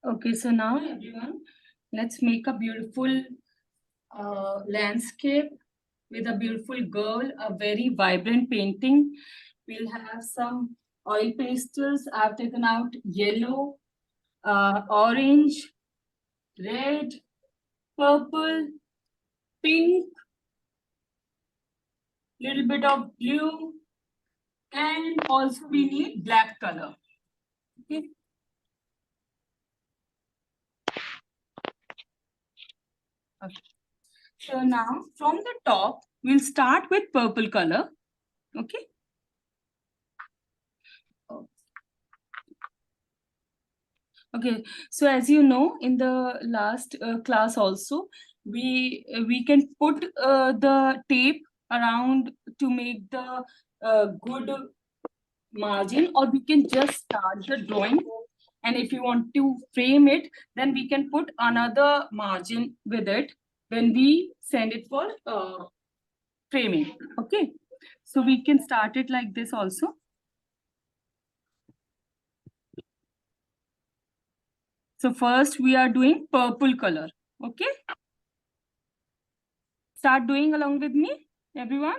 Okay, so now everyone, let's make a beautiful landscape with a beautiful girl, a very vibrant painting. We'll have some oil pastels. I've taken out yellow, orange, red, purple, pink, little bit of blue, and also we need black color. Okay. Okay. So now from the top, we'll start with purple color. Okay. Okay, so as you know, in the last class also, we can put the tape around to make the good margin, or we can just start the drawing. And if you want to frame it, then we can put another margin with it when we send it for framing. Okay, so we can start it like this also. So first we are doing purple color. Okay. Start doing along with me, everyone.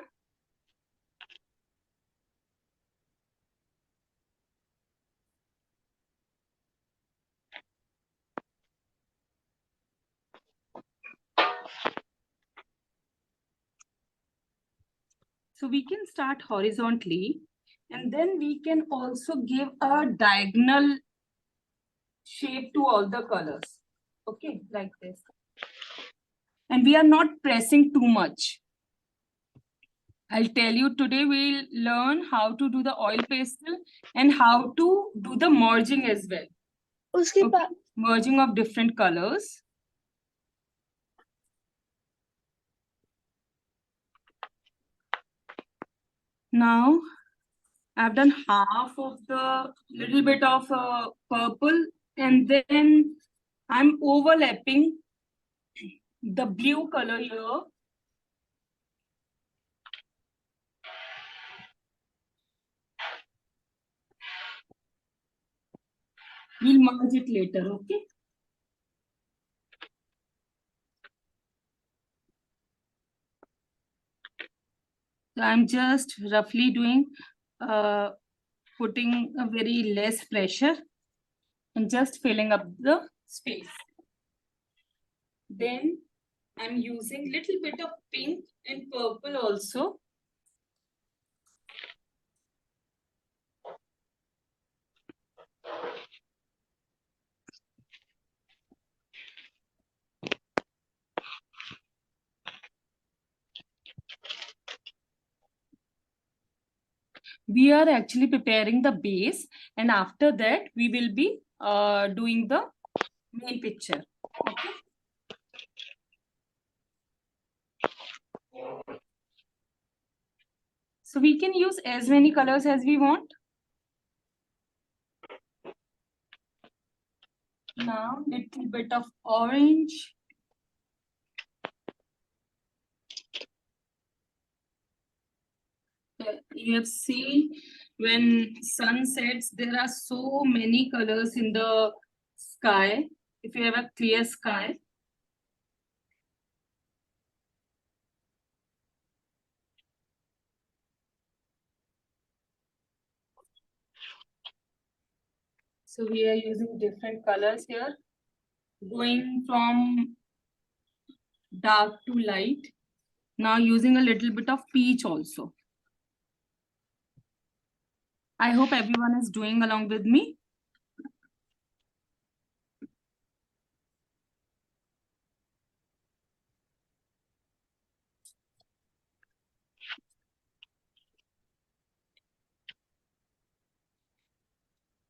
So we can start horizontally, and then we can also give a diagonal shape to all the colors. Okay, like this. And we are not pressing too much. I'll tell you today we'll learn how to do the oil pastel and how to do the merging as well. Okay. Merging of different colors. Now I've done half of the little bit of purple, and then I'm overlapping the blue color here. We'll merge it later, okay? So I'm just roughly doing, putting a very less pressure and just filling up the space. Then I'm using little bit of pink and purple also. We are actually preparing the base, and after that we will be doing the main picture. Okay. So we can use as many colors as we want. Now little bit of orange. You have seen when sun sets, there are so many colors in the sky. If you have a clear sky. So we are using different colors here, going from dark to light. Now using a little bit of peach also. I hope everyone is doing along with me.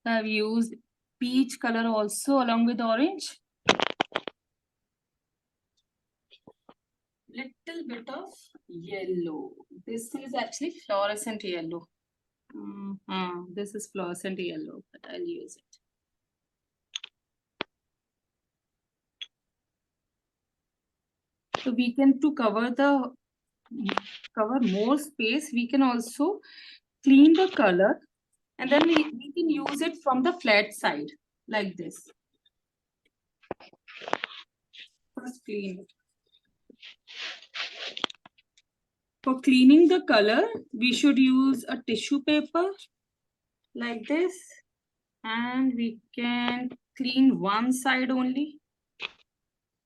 I've used peach color also along with orange. Little bit of yellow. This is actually fluorescent yellow. This is fluorescent yellow, but I'll use it. So we can, to cover more space, we can also clean the color, and then we can use it from the flat side like this. clean it. For cleaning the color, we should use a tissue paper like this, and we can clean one side only,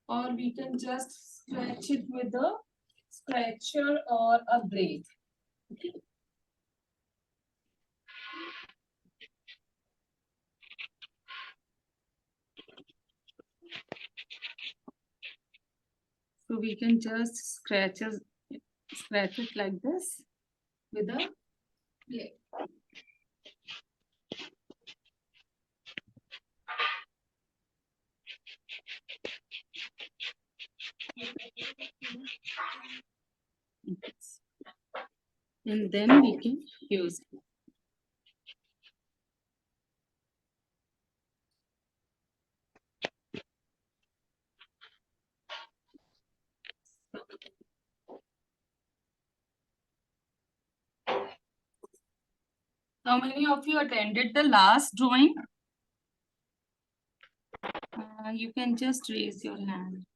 or we can just scratch it with a scratcher or a blade. Okay. So we can just scratch it like this with a blade. And then we can use it. How many of you attended the last drawing? You can just raise your hand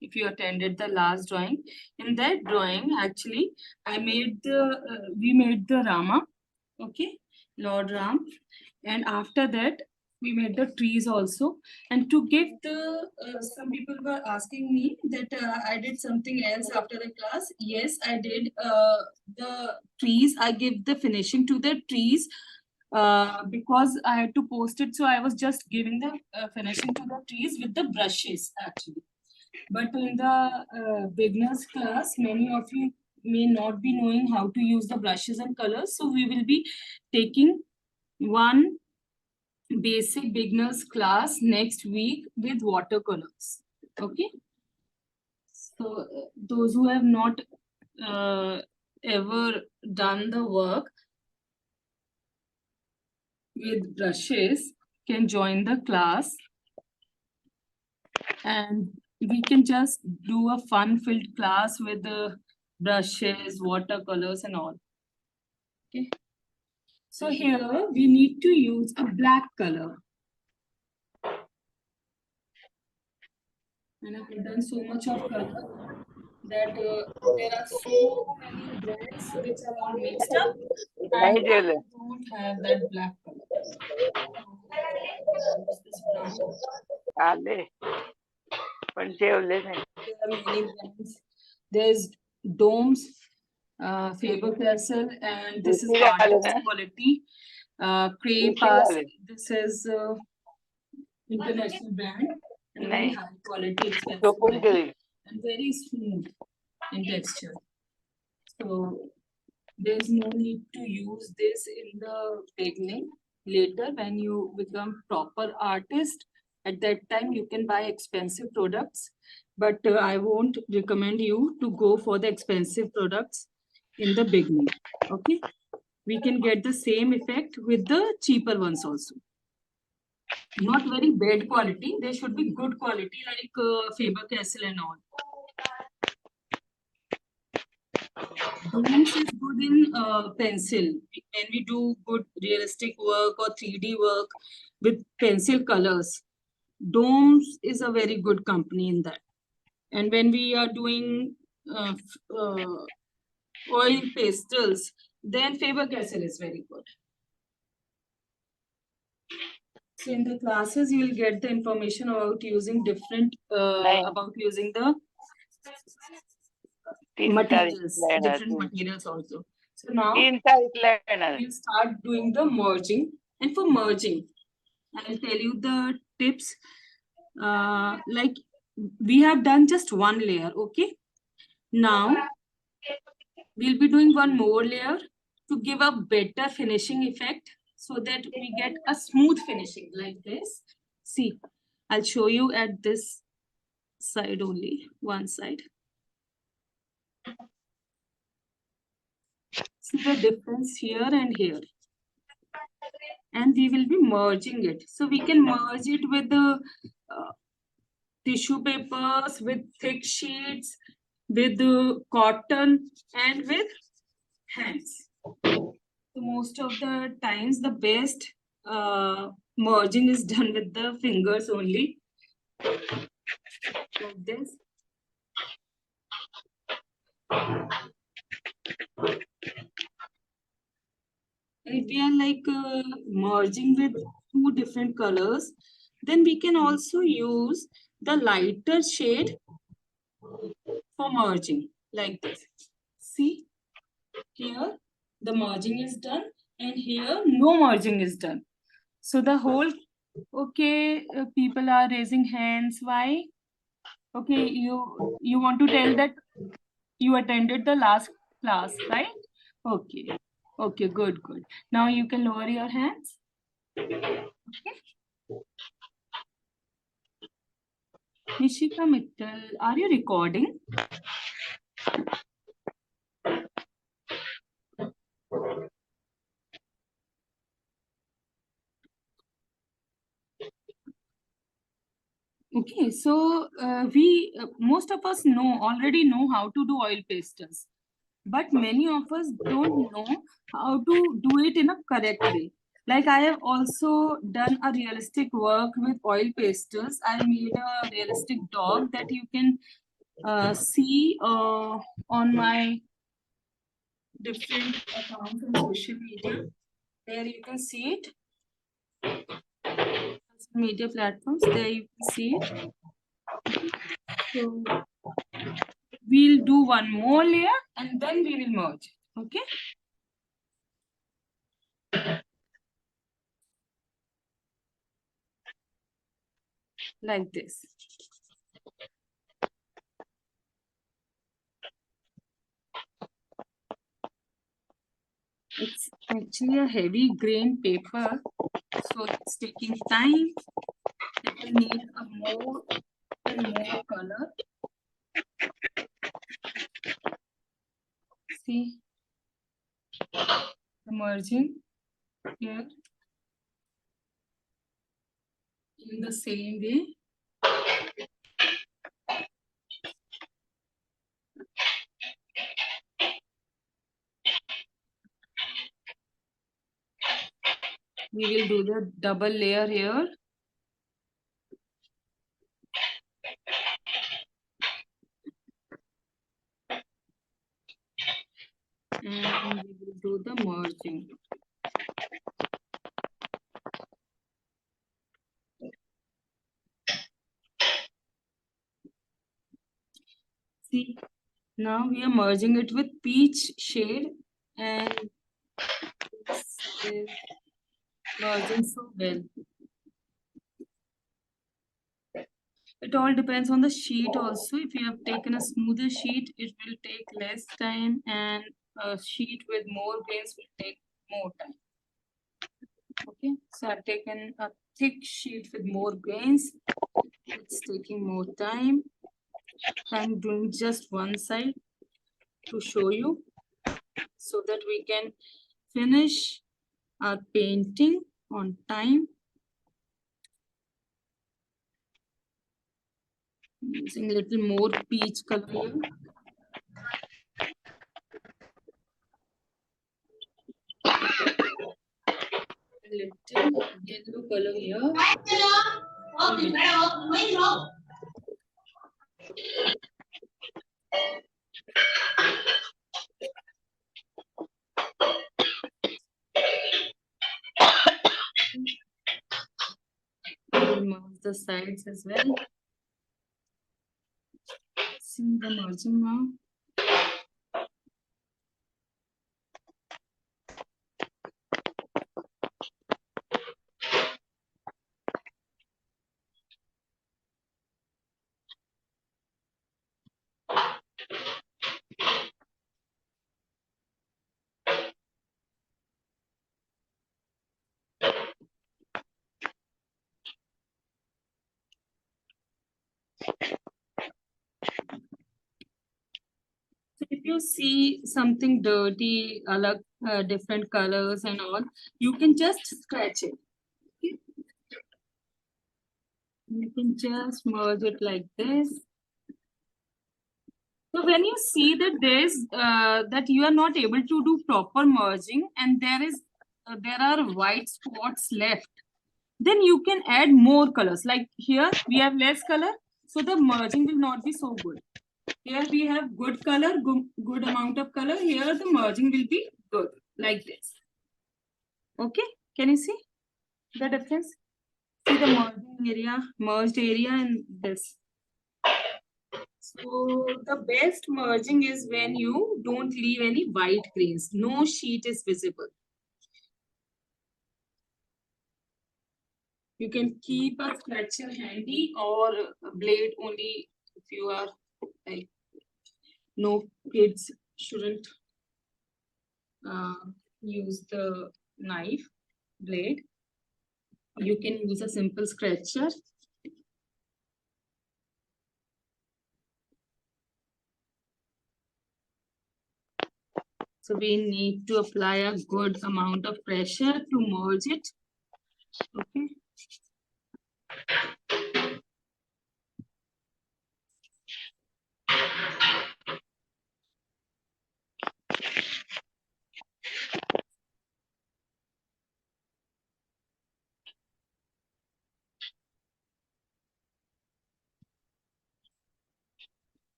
if you attended the last drawing. In that drawing, actually, we made the Rama, okay, Lord Ram, and after that, we made the trees also. And to give some people were asking me that I did something else after the class. Yes, I did the trees. I give the finishing to the trees because I had to post it. So I was just giving the finishing to the trees with the brushes actually. But in the beginners class, many of you may not be knowing how to use the brushes and colors. So we will be taking one basic beginners class next week with watercolors. Okay. So those who have not ever done the work with brushes can join the class, and we can just do a fun-filled class with the brushes, watercolors and all. Okay. So here we need to use a black color. And I've done so much of color that there are so many brands which are all mixed up, and I don't have that black color. Use this brown. There are many brands. There's Domes, Faber-Castell, and this is artist quality. Cray Pass. This is international brand and very high quality, expensive brand, and very smooth in texture. So there's no need to use this in the beginning. Later, when you become proper artist, at that time you can buy expensive products. But I won't recommend you to go for the expensive products in the beginning. Okay, we can get the same effect with the cheaper ones also. Not very bad quality. They should be good quality, like Faber-Castell and all. Domes is good in pencil. When we do good realistic work or 3D work with pencil colors, Domes is a very good company in that. And when we are doing oil pastels, then Faber-Castell is very good. So in the classes, you will get the information about using different, about using the materials, different materials also. So now we'll start doing the merging. And for merging, I'll tell you the tips. Like we have done just one layer, okay? Now we'll be doing one more layer to give a better finishing effect so that we get a smooth finishing like this. See, I'll show you at this side only, one side. See the difference here and here. And we will be merging it. So we can merge it with the tissue papers, with thick sheets, with the cotton, and with hands. So most of the times the best merging is done with the fingers only. like this. If we are like merging with two different colors, then we can also use the lighter shade for merging like this. See, here the merging is done and here no merging is done. So the whole, okay, people are raising hands. Why? Okay, you want to tell that you attended the last class, right? Okay. Okay, good, good. Now you can lower your hands. Okay. Nishika Mittal, are you recording? Okay, so we most of us already know how to do oil pastels, but many of us don't know how to do it in a correct way. Like I have also done a realistic work with oil pastels. I made a realistic dog that you can see on my different accounts on social media. There you can see it. Social media platforms. There you can see it. So we'll do one more layer and then we will merge it. Okay. Like this. It's actually a heavy grain paper, so it's taking time. It will need a more and more color. See, the merging here in the same way. We will do the double layer here. And we will do the merging. See, now we are merging it with peach shade and this is merging so well. It all depends on the sheet also. If you have taken a smoother sheet, it will take less time, and a sheet with more grains will take more time. Okay, so I've taken a thick sheet with more grains. It's taking more time. I'm doing just one side to show you so that we can finish our painting on time. Using a little more peach color here. A little yellow color here. Remove the sides as well. See the merging now. So if you see something dirty, different colors and all, you can just scratch it. Okay? You can just merge it like this. So when you see that that you are not able to do proper merging and there are white spots left, then you can add more colors. Like here we have less color, So the merging will not be so good. Here we have good color, good amount of color. Here the merging will be good, like this. Okay, can you see the difference? See the merged area and this. So the best merging is when you don't leave any white grains. No sheet is visible. You can keep a scratcher handy or a blade only if you are like no kids shouldn't uh, use the knife blade. You can use a simple scratcher. So we need to apply a good amount of pressure to merge it. Okay.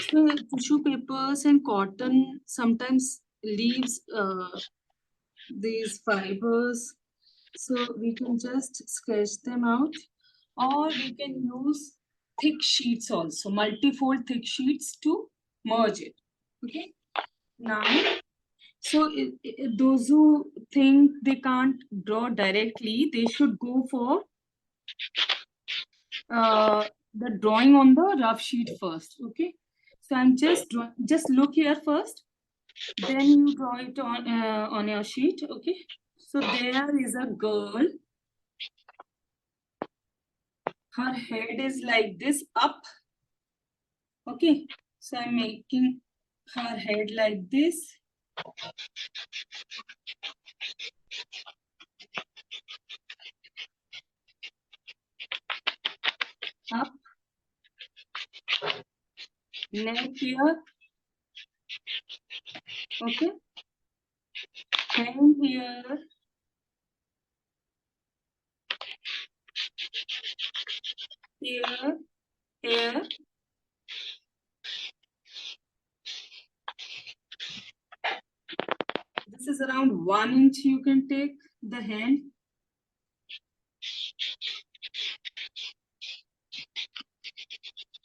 So tissue papers and cotton sometimes leaves these fibers. So we can just sketch them out, or we can use thick sheets also, multifold thick sheets to merge it. Okay. Now, so those who think they can't draw directly, they should go for the drawing on the rough sheet first. Okay. So I'm just look here first. Then you draw it on your sheet. Okay. So there is a girl. Her head is like this up. Okay. So I'm making her head like this. Up. Neck here. Okay. Hand here. Here. Here. This is around 1 inch you can take the hand.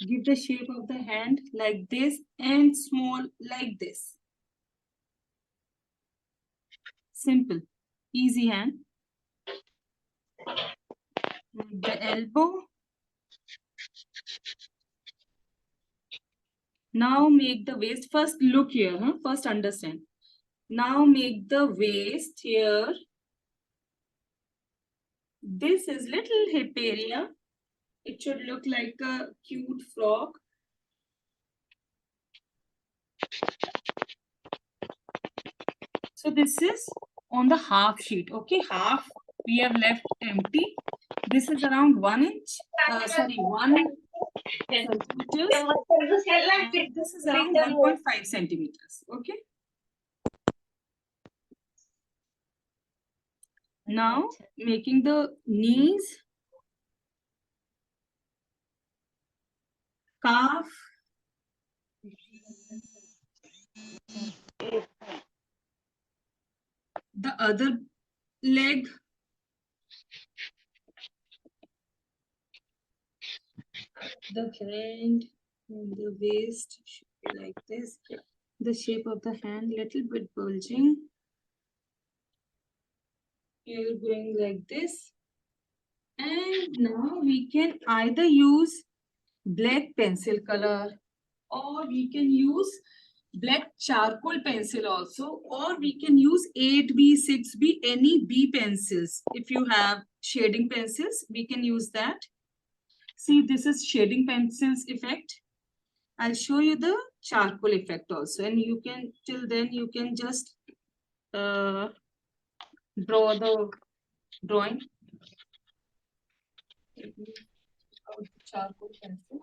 Give the shape of the hand like this and small like this. Simple. Easy hand. The elbow. Now make the waist. First look here. Huh? First understand. Now make the waist here. This is little hip area. It should look like a cute frock. So this is on the half sheet. Okay, half we have left empty. This is around 1 inch. Sorry, 1 centimeters. And this is around 1.5 centimeters. Okay. Now making the knees, calf, the other leg, the hand, and the waist should be like this. The shape of the hand little bit bulging. Here going like this. And now we can either use black pencil color, or we can use black charcoal pencil also, or we can use 8B, 6B, any B pencils. If you have shading pencils, we can use that. See, this is shading pencils effect. I'll show you the charcoal effect also, and you can, till then you can just uh, draw the drawing. Charcoal pencil.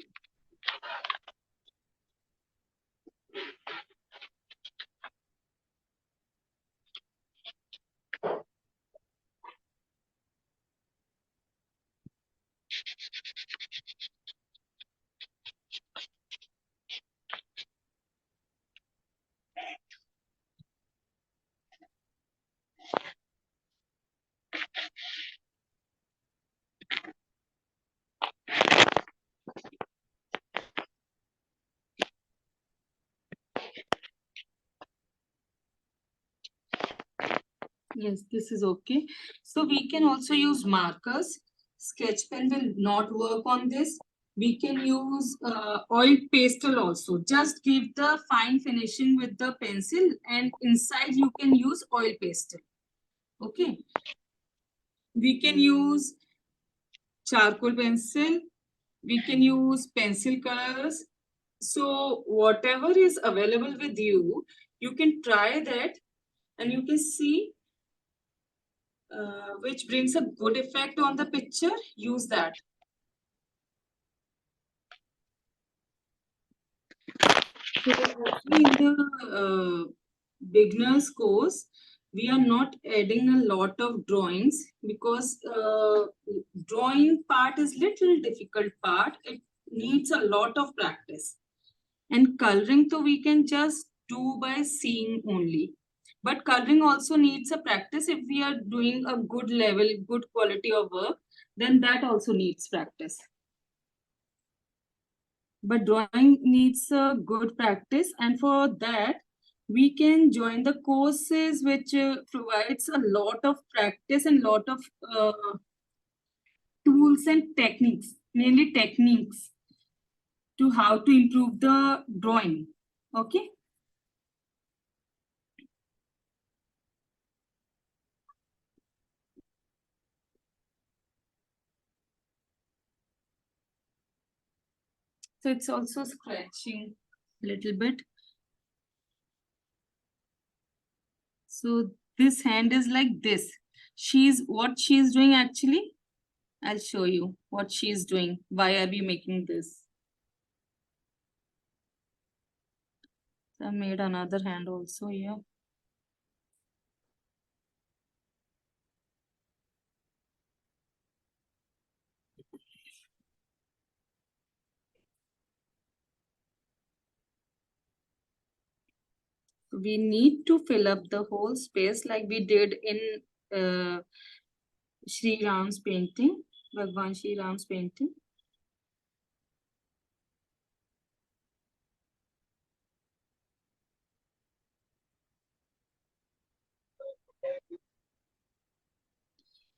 Yes, this is okay. So we can also use markers. Sketch pen will not work on this. We can use oil pastel also. Just give the fine finishing with the pencil, and inside you can use oil pastel. Okay. We can use charcoal pencil. We can use pencil colors. So whatever is available with you, you can try that, and you can see which brings a good effect on the picture. Use that. So actually in the beginners course, we are not adding a lot of drawings because drawing part is little difficult part. It needs a lot of practice. And coloring, so we can just do by seeing only. But coloring also needs a practice. If we are doing a good level, good quality of work, then that also needs practice. But drawing needs a good practice, and for that we can join the courses which provides a lot of practice and lot of tools and techniques, mainly techniques, to how to improve the drawing. Okay. So it's also scratching a little bit. So this hand is like this. What she's doing actually. I'll show you what she's doing. Why are we making this? So I made another hand also here. We need to fill up the whole space like we did in Sri Ram's painting, Bhagwan Sri Ram's painting.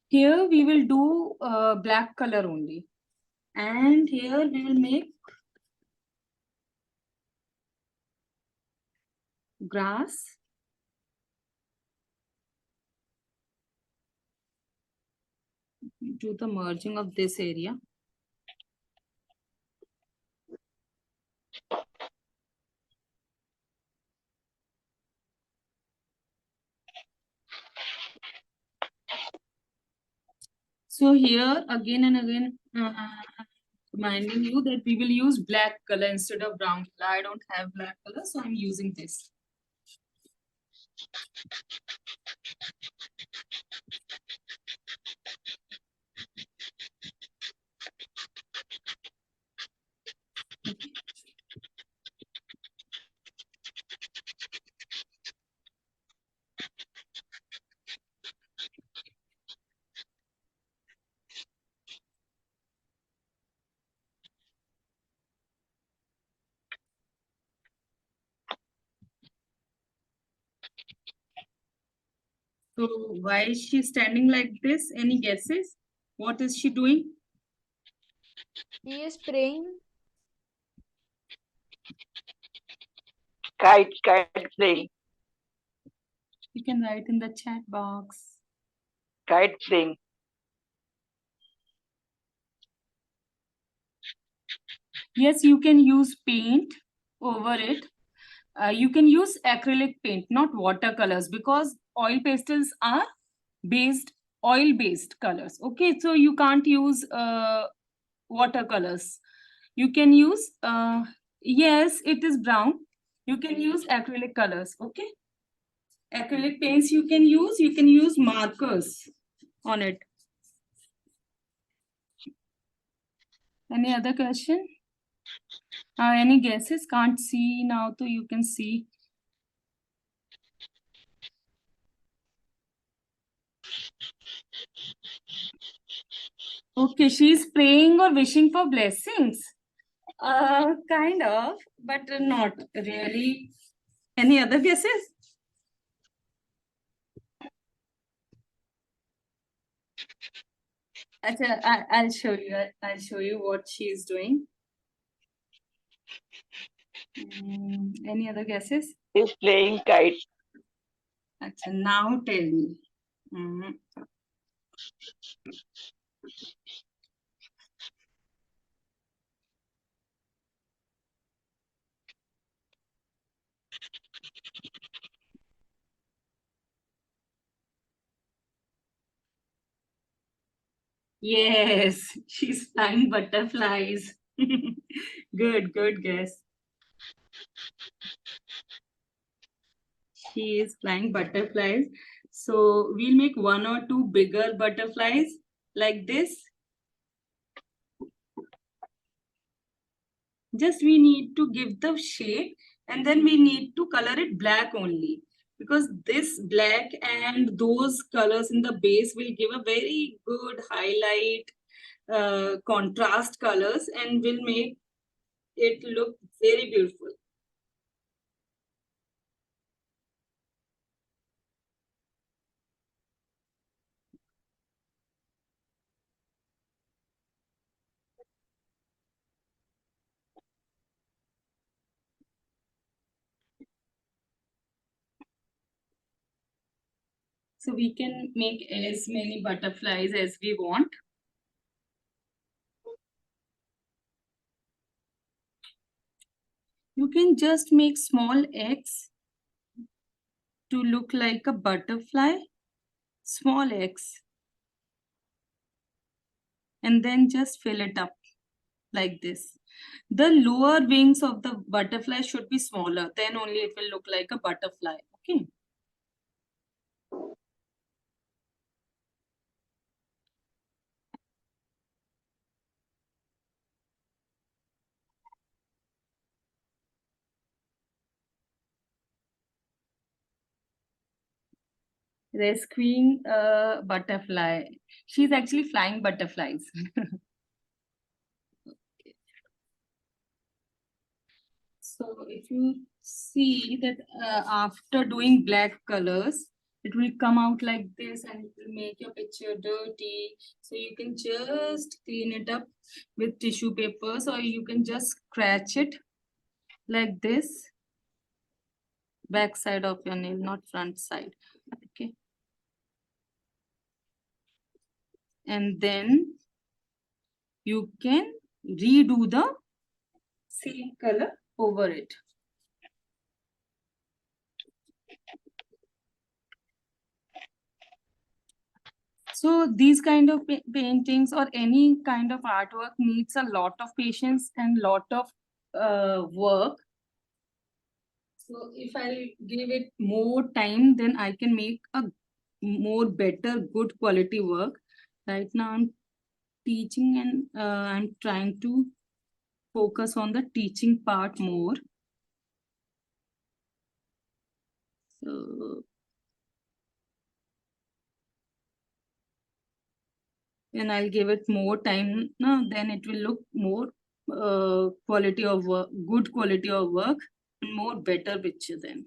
Here we will do black color only. And here we will make grass. Do the merging of this area. So here again and again, reminding you that we will use black color instead of brown color. I don't have black color, so I'm using this. So why is she standing like this? Any guesses? What is she doing? He is praying. Kite playing. You can write in the chat box. Kite playing. Yes, you can use paint over it. You can use acrylic paint, not watercolors, because oil pastels are oil based colors. Okay, so you can't use watercolors. You can use yes, it is brown. You can use acrylic colors. Okay, acrylic paints you can use. You can use markers on it. Any other question? Any guesses? Can't see now, so you can see. Okay, she's praying or wishing for blessings. Kind of, but not really. Any other guesses? I'll show you. I'll show you what she's doing. Any other guesses? He's playing kite. Acha, now tell me. Yes, she's flying butterflies. Good guess. She is flying butterflies. So we'll make one or two bigger butterflies like this. Just we need to give the shape and then we need to color it black only, because this black and those colors in the base will give a very good highlight, contrast colors, and will make it look very beautiful. So we can make as many butterflies as we want. You can just make small eggs to look like a butterfly, small eggs, and then just fill it up like this. The lower wings of the butterfly should be smaller, then only it will look like a butterfly. Okay. Rescuing a butterfly. She's actually flying butterflies. So if you see that after doing black colors, it will come out like this and it will make your picture dirty. So you can just clean it up with tissue papers, or you can just scratch it like this, back side of your nail, not front side. Okay. And then you can redo the same color over it. So these kind of paintings or any kind of artwork needs a lot of patience and lot of work. So if I give it more time, then I can make a more better, good quality work. Right now I'm teaching and I'm trying to focus on the teaching part more. So and I'll give it more time, no, then it will look more quality of work, good quality of work, and more better picture then.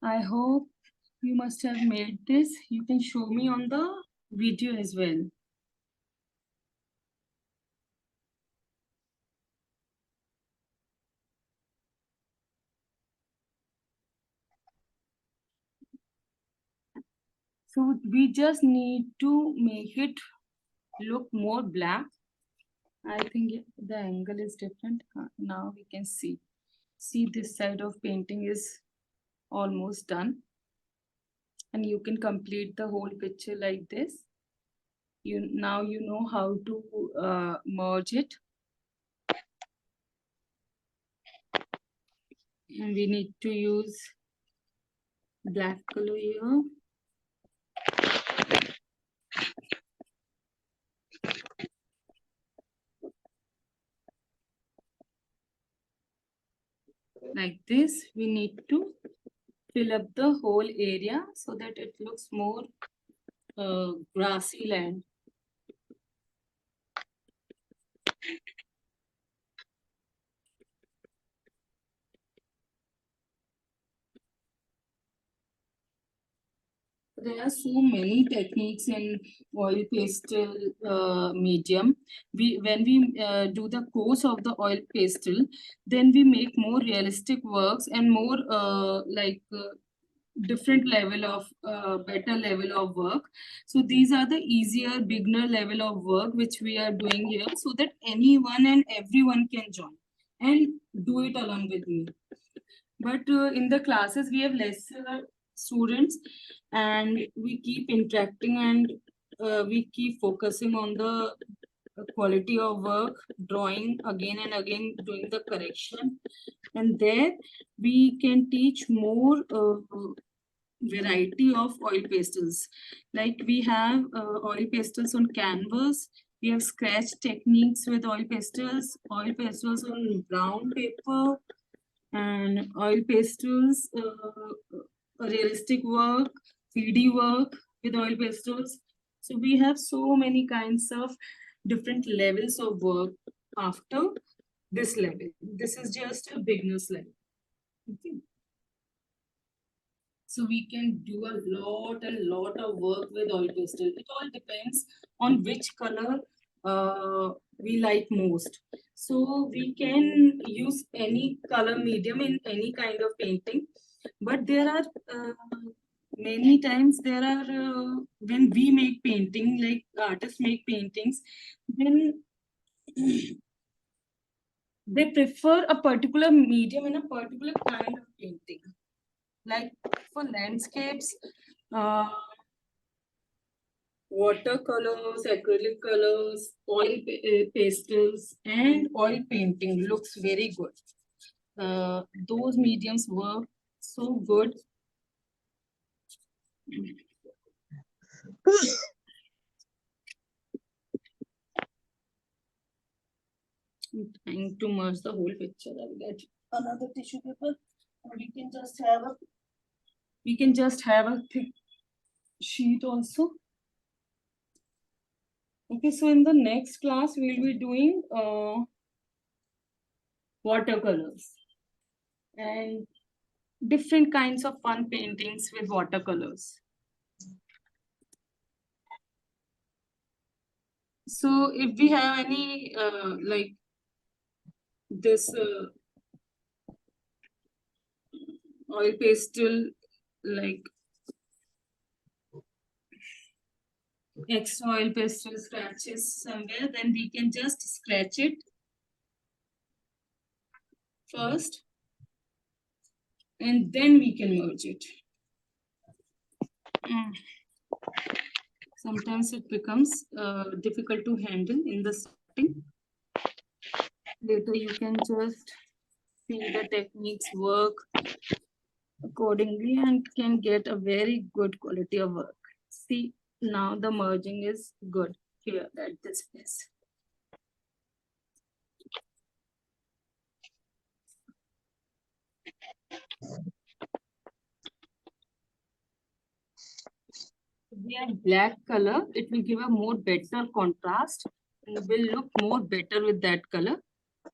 I hope You must have made this. You can show me on the video as well. So we just need to make it look more black. I think the angle is different. Now we can see. See, this side of painting is almost done. And you can complete the whole picture like this. Now you know how to merge it. And we need to use black color here. Like this, we need to fill up the whole area so that it looks more grassy land. There are so many techniques in oil pastel medium. When we do the course of the oil pastel, then we make more realistic works and more different level of better level of work. So these are the easier beginner level of work which we are doing here, so that anyone and everyone can join and do it along with me. But in the classes we have lesser students and we keep interacting and we keep focusing on the quality of work, drawing again and again, doing the correction, and there we can teach more variety of oil pastels. Like we have oil pastels on canvas, we have scratch techniques with oil pastels on brown paper, and oil pastels, realistic work, 3D work with oil pastels. So we have so many kinds of different levels of work after this level. This is just a beginner's level. Okay. So we can do a lot of work with oil pastel. It all depends on which color we like most. So we can use any color medium in any kind of painting. But there are many times there are when we make painting, like artists make paintings, then they prefer a particular medium in a particular kind of painting. Like for landscapes, uh, watercolors, acrylic colors, pastels, and oil painting looks very good. Those mediums work so good. I'm trying to merge the whole picture. I'll get another tissue paper, and we can just have a thick sheet also. Okay, so in the next class we'll be doing watercolors and different kinds of fun paintings with watercolors. So if we have any like this oil pastel, like extra oil pastel scratches somewhere, then we can just scratch it first and then we can merge it. Sometimes it becomes difficult to handle in the starting. Later you can just see the techniques work accordingly and can get a very good quality of work. See, now the merging is good here at this place. We have black color, it will give a more better contrast and will look more better with that color.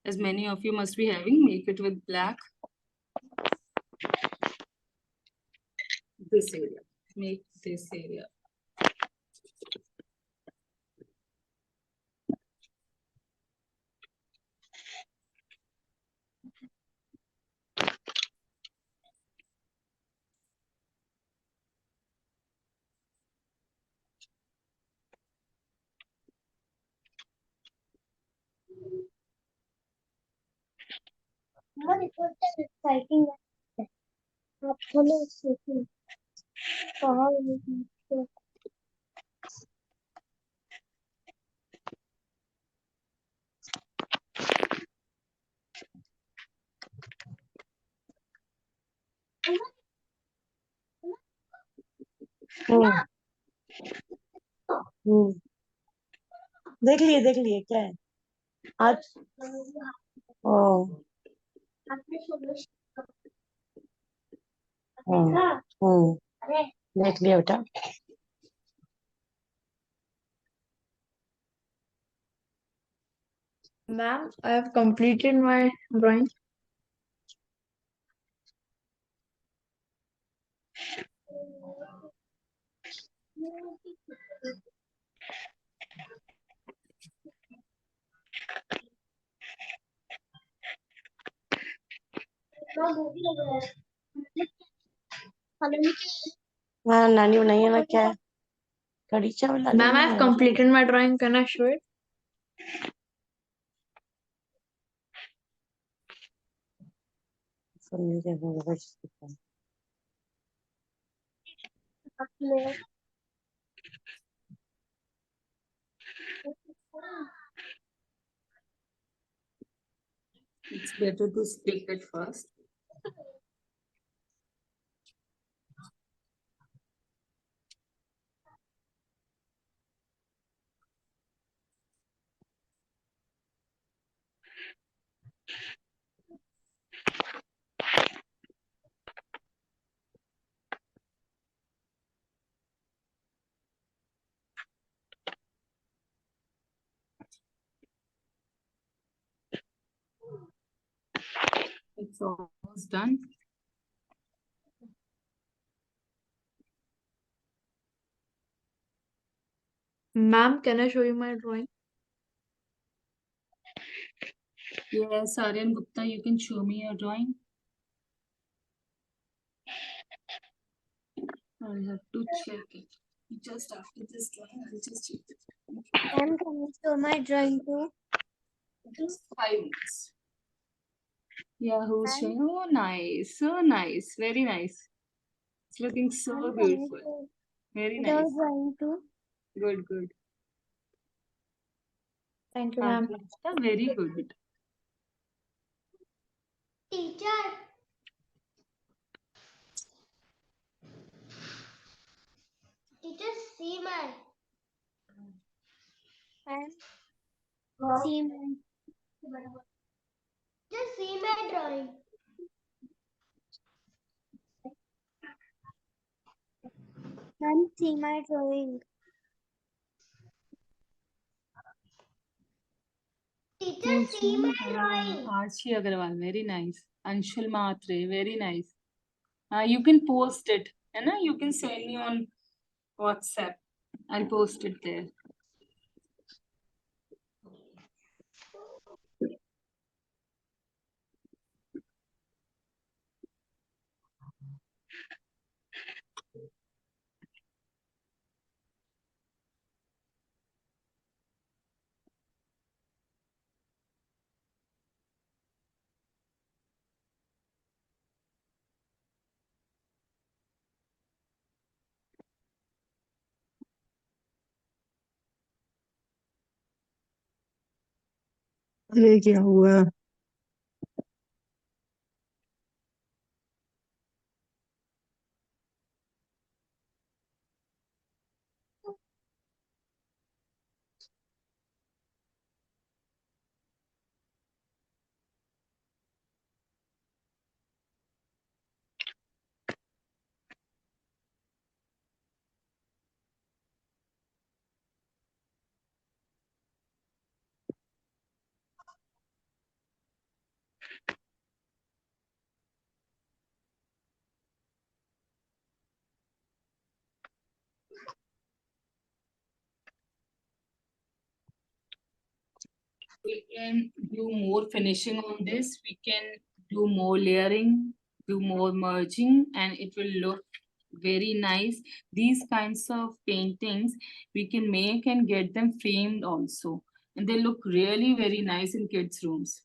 As many of you must be having, make it with black. this area. Make this area. It was exciting. Absolutely. हम्म देख लिए क्या है आज ओ देख लिया बेटा Ma'am, I have completed my drawing. हाँ नानी बनाई है ना क्या है कढ़ी चावल नानी Ma'am, I have बनाई है completed my drawing. Can I show it? सुनने के बाद It's better to stick it first. It's almost done. Ma'am, can I show you my drawing? Yes, Aryan Gupta, you can show me your drawing. I have to check it. Just after this drawing, I'll just check it. I'm going to show my drawing too. Just 5 minutes. Yeah, who's showing? Oh, nice. So nice. Very nice. It's looking so beautiful. Very nice. drawing too. Good, good. Thank you, ma'am. Very good. Teacher. Teacher, see my. And see my. Just see my drawing. And see my drawing. Teacher, see my drawing. Archie Agarwal, very nice. Anshul Matre, very nice. You can post it, and you can send me on WhatsApp. I'll post it there. अरे क्या हुआ We can do more finishing on this. We can do more layering, do more merging, and it will look very nice. These kinds of paintings we can make and get them framed also. And they look really very nice in kids' rooms.